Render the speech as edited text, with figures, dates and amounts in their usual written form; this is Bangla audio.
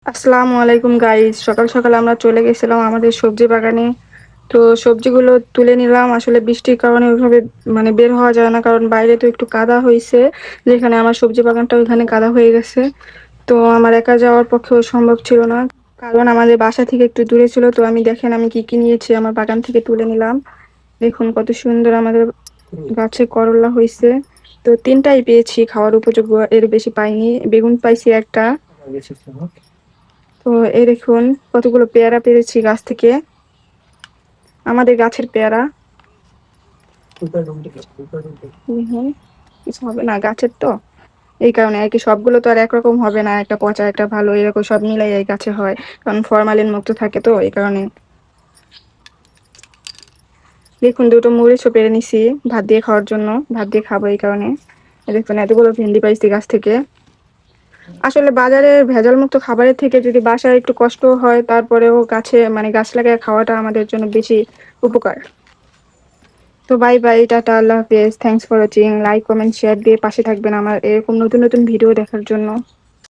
আসসালামু আলাইকুম গাইস। সকাল সকাল আমরা চলে গেছিলাম আমাদের সবজি বাগানে। তো সবজিগুলো তুলে নিলাম। আসলে বৃষ্টির কারণে ওইভাবে বের হওয়া যায় না, কারণ বাইরে তো একটু কাদা হয়েছে। যেখানে আমার সবজি বাগানটা ওইখানে কাদা হয়ে গেছে। তো আমার একা যাওয়ার পক্ষে সম্ভব ছিল না, কারণ আমাদের বাসা থেকে একটু দূরে ছিল। তো দেখেন আমি কি কি নিয়েছি আমার বাগান থেকে তুলে নিলাম। দেখুন কত সুন্দর আমাদের গাছে করলা হয়েছে। তো তিনটাই পেয়েছি খাওয়ার উপযোগ্য, এর বেশি পাইনি। বেগুন পাইছি একটা। তো এই দেখুন কতগুলো পেয়ারা পেরেছি গাছ থেকে, আমাদের গাছের পেয়ারা। দেখুন, কিছু হবে না, গাছের তো এই কারণে আর কি। সবগুলো তো আর একরকম হবে না, একটা পচা একটা ভালো, এরকম সব মিলাই এই গাছে হয়, কারণ ফরমালিন মুক্ত থাকে তো এই কারণে। দেখুন দুটো মরিচও পেরে নিছি ভাত দিয়ে খাওয়ার জন্য, ভাত দিয়ে খাবো এই কারণে। এই দেখুন এতগুলো ভেন্ডি পাইছি গাছ থেকে। আসলে বাজারে ভেজাল মুক্ত খাবারের থেকে যদি বাসায় একটু কষ্ট হয়, তারপরেও গাছে গাছ লাগায় খাওয়াটা আমাদের জন্য বেশি উপকার। তো বাই বাই, টাটা, আল্লাহ হাফেজ, thanks for watching. Like comment share দিয়ে পাশে থাকবেন আমার এরকম নতুন নতুন ভিডিও দেখার জন্য।